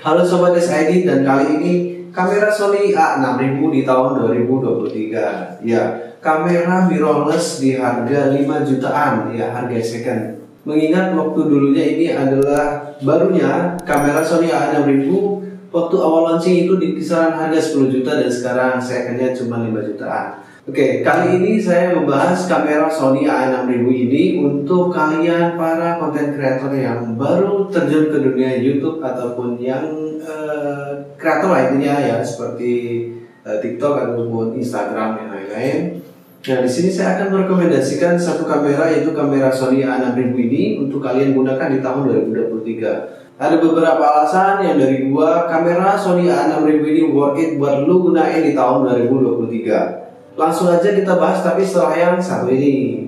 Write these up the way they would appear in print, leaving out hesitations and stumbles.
Halo Sobat SID, dan kali ini kamera Sony A6000 di tahun 2023. Ya, kamera mirrorless di harga 5 jutaan, ya harga second. Mengingat waktu dulunya ini adalah barunya kamera Sony A6000, waktu awal launching itu di kisaran harga 10 juta dan sekarang secondnya cuma 5 jutaan. Oke, kali ini saya membahas kamera Sony A6000 ini untuk kalian para konten kreator yang baru terjun ke dunia YouTube ataupun yang kreator lainnya ya seperti TikTok ataupun Instagram dan lain-lain. Nah, di sini saya akan merekomendasikan satu kamera, yaitu kamera Sony A6000 ini untuk kalian gunakan di tahun 2023. Ada beberapa alasan yang dari gua, kamera Sony A6000 ini worth it buat lu gunain di tahun 2023. Langsung aja kita bahas, tapi setelah yang satu ini.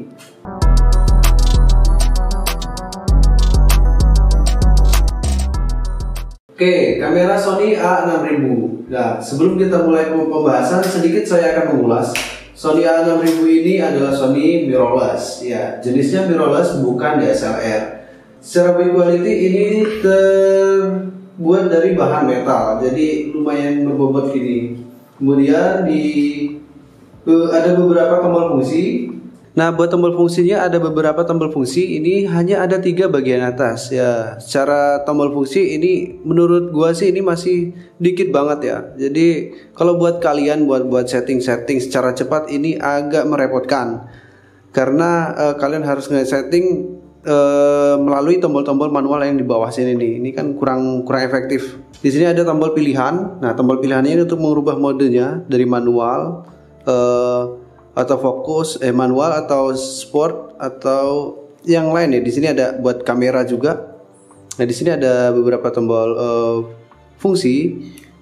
Oke, kamera Sony A6000. Nah, sebelum kita mulai pembahasan, sedikit saya akan mengulas. Sony A6000 ini adalah Sony mirrorless. Ya, jenisnya mirrorless, bukan DSLR. Secara build quality ini terbuat dari bahan metal, jadi lumayan berbobot gini. Kemudian ada beberapa tombol fungsi. Nah, buat tombol fungsinya ada beberapa tombol fungsi. Ini hanya ada 3 bagian atas ya. Secara tombol fungsi ini menurut gua sih ini masih dikit banget ya. Jadi kalau buat kalian buat setting secara cepat ini agak merepotkan. Karena kalian harus nge-setting melalui tombol-tombol manual yang di bawah sini nih. Ini kan kurang efektif. Di sini ada tombol pilihan. Nah, tombol pilihannya ini untuk mengubah modenya dari manual atau fokus, manual atau sport atau yang lain ya. Di sini ada buat kamera juga. Nah, di sini ada beberapa tombol fungsi.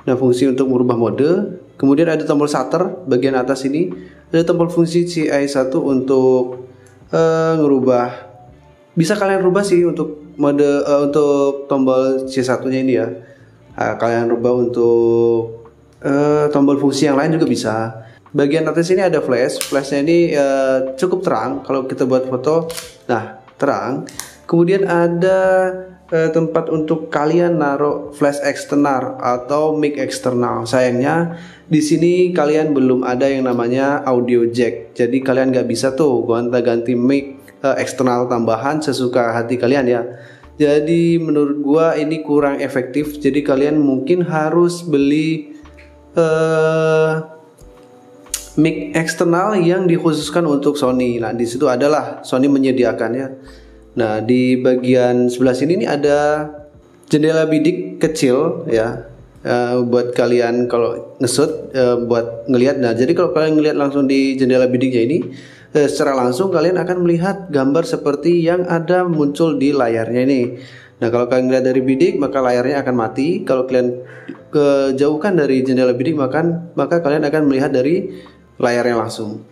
Nah, fungsi untuk merubah mode. Kemudian ada tombol shutter bagian atas ini. Ada tombol fungsi CI1 untuk ngerubah. Bisa kalian rubah sih untuk mode untuk tombol C1-nya ini ya. Kalian rubah untuk tombol fungsi yang lain juga bisa. Bagian atas ini ada flashnya ini cukup terang kalau kita buat foto. Nah, terang. Kemudian ada tempat untuk kalian naruh flash eksternal atau mic eksternal. Sayangnya di sini kalian belum ada yang namanya audio jack. Jadi kalian nggak bisa tuh gonta-ganti mic eksternal tambahan sesuka hati kalian ya. Jadi menurut gua ini kurang efektif. Jadi kalian mungkin harus beli mic eksternal yang dikhususkan untuk Sony. Nah, di situ adalah Sony menyediakannya. Nah, di bagian sebelah sini nih ada jendela bidik kecil ya, buat kalian kalau nge-shoot buat ngelihat. Nah, jadi kalau kalian ngelihat langsung di jendela bidiknya ini, secara langsung kalian akan melihat gambar seperti yang ada muncul di layarnya ini. Nah, kalau kalian lihat dari bidik maka layarnya akan mati. Kalau kalian kejauhkan dari jendela bidik maka kalian akan melihat dari layarnya langsung.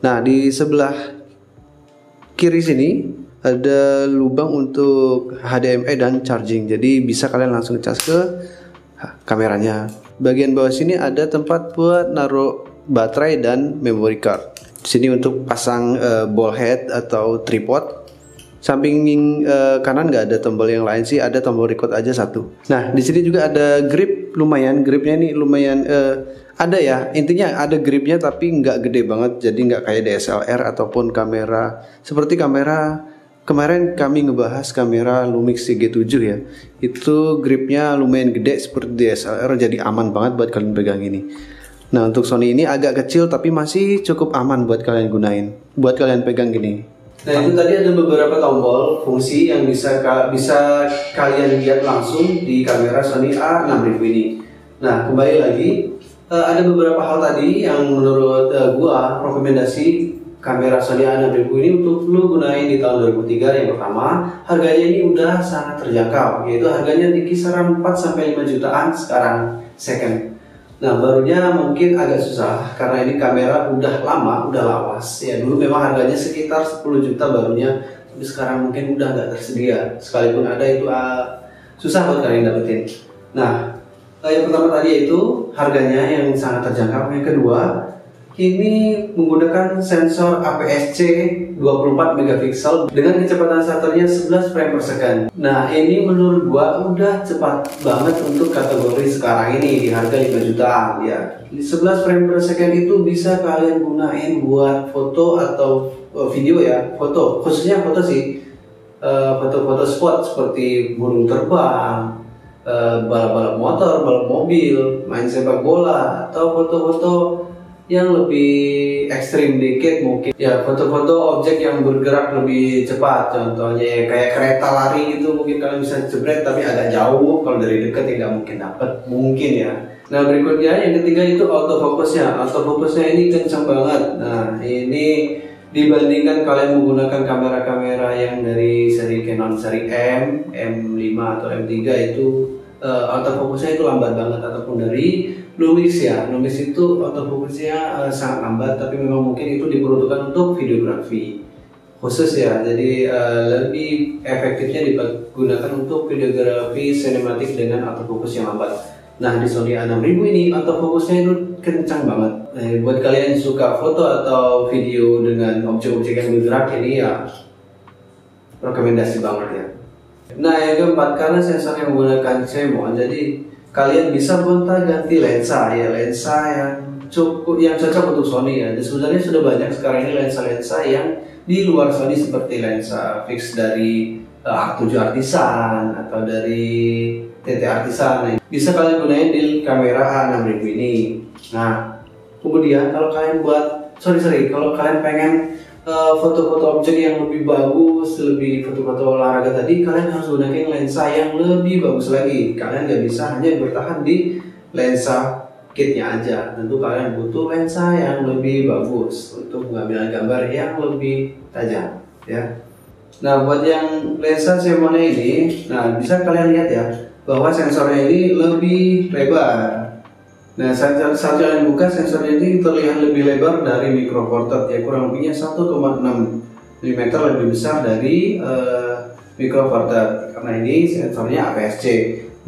Nah, di sebelah kiri sini ada lubang untuk HDMI dan charging. Jadi bisa kalian langsung cas ke kameranya. Bagian bawah sini ada tempat buat naruh baterai dan memory card. Sini untuk pasang ball head atau tripod. Samping kanan nggak ada tombol yang lain sih, ada tombol record aja satu. Nah, di sini juga ada grip, gripnya ini lumayan ada ya, intinya ada gripnya tapi nggak gede banget, jadi nggak kayak DSLR ataupun kamera seperti kamera kemarin kami ngebahas kamera Lumix G7 ya. Itu gripnya lumayan gede seperti DSLR, jadi aman banget buat kalian pegang ini. Nah, untuk Sony ini agak kecil tapi masih cukup aman buat kalian gunain, buat kalian pegang gini. Nah, itu tadi ada beberapa tombol fungsi yang bisa kalian lihat langsung di kamera Sony A6000 ini. Nah, kembali lagi, ada beberapa hal tadi yang menurut gua rekomendasi kamera Sony A6000 ini untuk lu gunain di tahun 2003. Yang pertama, harganya ini udah sangat terjangkau, yaitu harganya di kisaran 4-5 jutaan sekarang second. Nah, barunya mungkin agak susah karena ini kamera udah lama, udah lawas. Ya, dulu memang harganya sekitar 10 juta barunya, tapi sekarang mungkin udah nggak tersedia. Sekalipun ada itu susah buat kalian dapetin. Nah, yang pertama tadi itu harganya yang sangat terjangkau. Yang kedua, ini menggunakan sensor APS-C 24 megapiksel dengan kecepatan shutternya 11 frame per second. Nah, ini menurut gua udah cepat banget untuk kategori sekarang ini di harga 5 jutaan ya. 11 frame per second itu bisa kalian gunain buat foto atau video ya. Foto, khususnya foto sih. Foto-foto spot seperti burung terbang, balap-balap motor, balap mobil, main sepak bola, atau foto-foto yang lebih ekstrim dikit mungkin ya, foto-foto objek yang bergerak lebih cepat, contohnya kayak kereta lari gitu, mungkin kalian bisa jebret tapi agak jauh, kalau dari dekat tidak mungkin dapat mungkin ya. Nah, berikutnya yang ketiga itu autofocusnya. Autofocusnya ini kencang banget. Nah, ini dibandingkan kalian menggunakan kamera-kamera yang dari seri Canon seri M5 atau M3 itu autofocusnya itu lambat banget, ataupun dari Lumix ya. Lumix itu autofocusnya sangat lambat, tapi memang mungkin itu diperuntukkan untuk videografi khusus ya. Jadi lebih efektifnya digunakan untuk videografi sinematik dengan autofocus yang lambat. Nah, di Sony A6000 ini autofocusnya itu kencang banget. Nah, buat kalian yang suka foto atau video dengan objek-objek yang bergerak ini ya rekomendasi banget ya. Nah, yang keempat, karena sensornya menggunakan CMOS, jadi kalian bisa gonta-ganti lensa ya, lensa yang cocok untuk Sony ya. Dan sebenarnya sudah banyak sekarang ini lensa-lensa yang di luar Sony, seperti lensa fix dari R7 Artisan atau dari TT Artisan. Nah, bisa kalian gunain di kamera A6000 ini. Nah, kemudian kalau kalian kalau kalian pengen foto-foto objek yang lebih bagus, lebih foto-foto olahraga tadi, kalian harus gunakan lensa yang lebih bagus lagi. Kalian nggak bisa hanya bertahan di lensa kitnya aja. Tentu kalian butuh lensa yang lebih bagus untuk mengambil gambar yang lebih tajam ya. Nah, buat yang lensa CMOS ini, nah bisa kalian lihat ya bahwa sensornya ini lebih lebar. Nah, saat kalian buka, sensornya ini terlihat lebih lebar dari Micro Four Thirds ya, kurang lebihnya 1,6 mm lebih besar dari Micro Four Thirds, karena ini sensornya APS-C.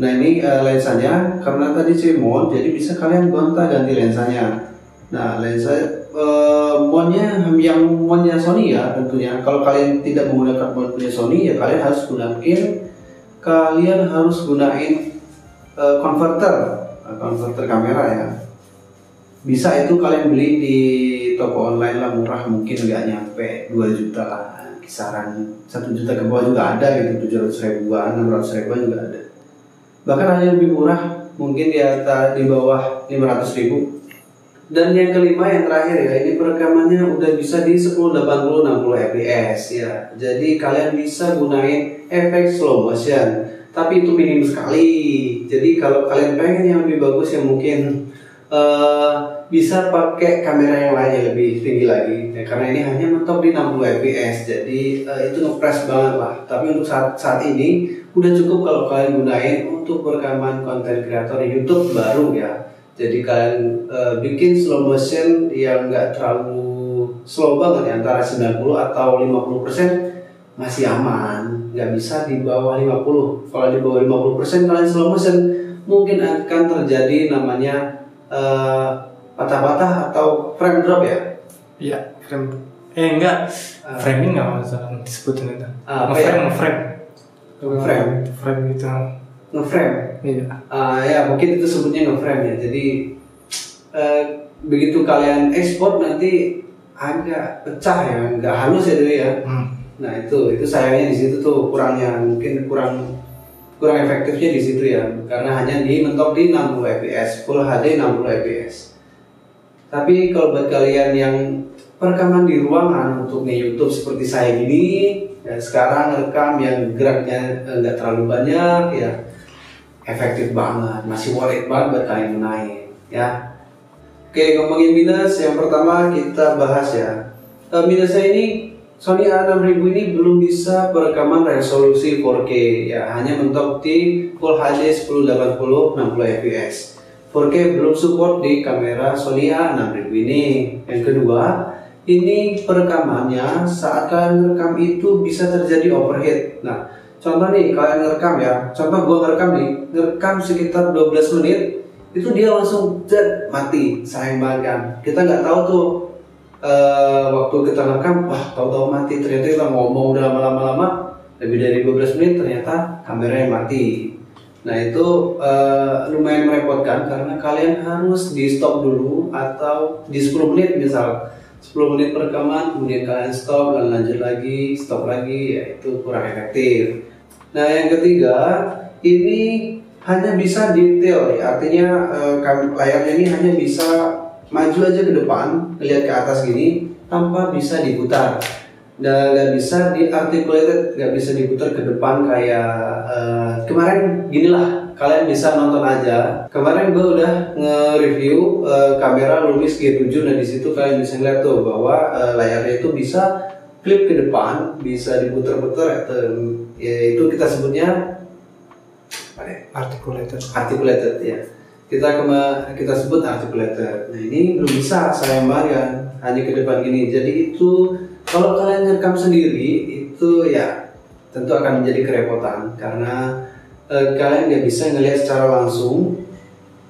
Nah, ini lensanya karena tadi CMOS, jadi bisa kalian gonta-ganti lensanya. Nah, lensa mountnya Sony ya tentunya. Kalau kalian tidak menggunakan mountnya Sony ya kalian harus gunain konverter kamera ya. Bisa itu kalian beli di toko online lah, murah, mungkin nggak nyampe 2 juta lah, kisaran 1 juta ke bawah juga ada gitu, 700 ribuan, 600 ribuan juga ada. Bahkan ada yang lebih murah, mungkin di bawah 500 ribu. Dan yang kelima, yang terakhir ya, ini perekamannya udah bisa di 1080-60 fps ya. Jadi kalian bisa gunain efek slow motion, tapi itu minim sekali. Jadi kalau kalian pengen yang lebih bagus ya mungkin bisa pakai kamera yang lain yang lebih tinggi lagi ya, karena ini hanya mentok di 60 fps. Jadi itu ngepres banget lah. Tapi untuk saat ini udah cukup kalau kalian gunain untuk perekaman konten kreator YouTube baru ya. Jadi kalian bikin slow motion yang nggak terlalu slow banget ya, antara 90 atau 50% masih aman, nggak bisa di bawah 50. Kalau di bawah 50% kalian slow motion, mungkin akan terjadi namanya patah-patah atau frame drop ya. Iya, frame. Framing nggak masalah disebutin itu. Frame itu. Ngeframe. Iya. Ya mungkin itu sebutnya ngeframe ya. Jadi begitu kalian ekspor nanti agak pecah ya, nggak halus ya dulu ya. Nah itu sayangnya di situ tuh kurangnya, mungkin kurang efektifnya di situ ya, karena hanya mentok di 60 fps, Full HD 60 fps. Tapi kalau buat kalian yang perekaman di ruangan untuk nge-YouTube seperti saya gini, ya sekarang rekam yang geraknya nggak terlalu banyak ya, efektif banget, masih worth it banget buat kalian gunain ya. Oke, ngomongin minus, yang pertama kita bahas ya. Minusnya ini Sony A6000 ini belum bisa perekaman resolusi 4K ya, hanya mentok di Full HD 1080 60 fps. 4K belum support di kamera Sony A6000 ini. Yang kedua, ini perekamannya saat kalian rekam itu bisa terjadi overheat. Nah, contoh nih kalian ngerekam ya, contoh gua ngerekam sekitar 12 menit, itu dia langsung mati, sayang banget kan. Kita nggak tahu tuh waktu kita rekam, wah tahu-tahu mati. Ternyata kita ngomong udah lama-lama lebih dari 12 menit ternyata kameranya mati. Nah itu lumayan merepotkan karena kalian harus di stop dulu atau di 10 menit misal 10 menit perekaman, kemudian kalian stop dan lanjut lagi, stop lagi, ya itu kurang efektif. Nah yang ketiga, ini hanya bisa detail ya, artinya layarnya ini hanya bisa maju aja ke depan, lihat ke atas gini tanpa bisa diputar. Dan nggak bisa diarticulated, nggak bisa diputar ke depan kayak kemarin ginilah, kalian bisa nonton aja. Kemarin gue udah nge-review kamera Lumix G7, dan di situ kalian bisa lihat tuh bahwa layarnya itu bisa flip ke depan, bisa diputar-putar, ya itu kita sebutnya articulated ya. Kita sebut articulated. Nah ini belum bisa, sayang banget kan, hanya ke depan gini. Jadi itu kalau kalian ngerekam sendiri itu ya tentu akan menjadi kerepotan karena kalian nggak bisa ngelihat secara langsung.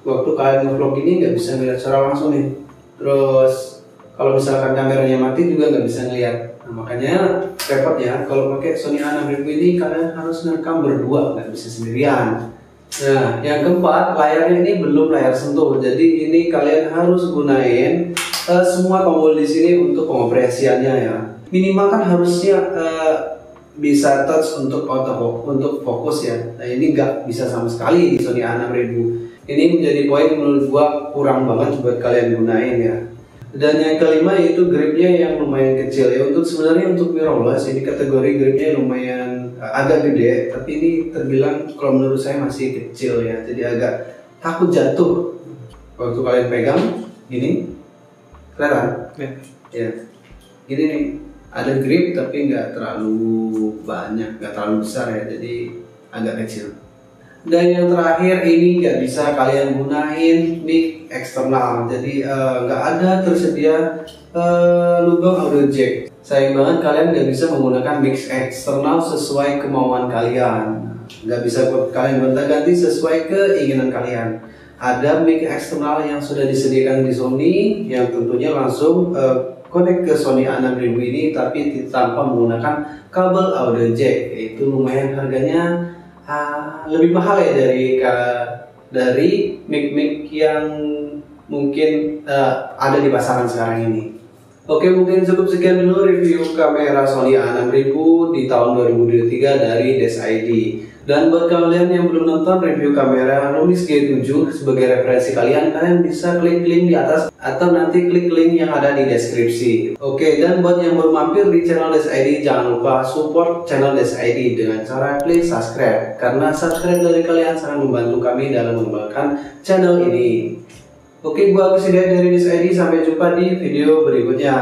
Waktu kalian nge-vlog ini nggak bisa ngelihat secara langsung nih. Terus kalau misalkan kameranya mati juga nggak bisa ngelihat. Nah, makanya repot ya kalau pakai Sony A6000 ini kalian harus ngerekam berdua, nggak bisa sendirian. Nah yang keempat, layarnya ini belum layar sentuh, jadi ini kalian harus gunain semua tombol di sini untuk pengoperasiannya ya. Minimal kan harusnya bisa touch untuk untuk fokus ya. Nah ini nggak bisa sama sekali di Sony A6000. Ini menjadi poin menurut gua kurang banget buat kalian gunain ya. Dan yang kelima yaitu gripnya yang lumayan kecil ya. Sebenarnya untuk mirrorless ini kategori gripnya lumayan agak gede, tapi ini terbilang kalau menurut saya masih kecil ya. Jadi agak takut jatuh waktu kalian pegang gini. Kelihatan? Ya. Gini nih, ada grip tapi nggak terlalu banyak, nggak terlalu besar ya. Jadi agak kecil. Dan yang terakhir ini nggak bisa kalian gunain mic eksternal, jadi nggak ada tersedia lubang audio jack. Sayang banget kalian nggak bisa menggunakan mic eksternal sesuai kemauan kalian, nggak bisa kalian gonta-ganti sesuai keinginan kalian. Ada mic eksternal yang sudah disediakan di Sony yang tentunya langsung connect ke Sony A6000 ini, tapi tanpa menggunakan kabel audio jack. Itu lumayan harganya lebih mahal ya dari mic yang mungkin ada di pasaran sekarang ini. Oke, mungkin cukup sekian dulu review kamera Sony A6000 di tahun 2023 dari DeskID. Dan buat kalian yang belum nonton review kamera Lumix G7 sebagai referensi kalian bisa klik link di atas atau nanti klik link yang ada di deskripsi. Oke, dan buat yang baru mampir di channel DeskID, jangan lupa support channel DeskID dengan cara klik subscribe, karena subscribe dari kalian sangat membantu kami dalam mengembangkan channel ini. Oke, gua Agus Hidayat dari DeskID, sampai jumpa di video berikutnya.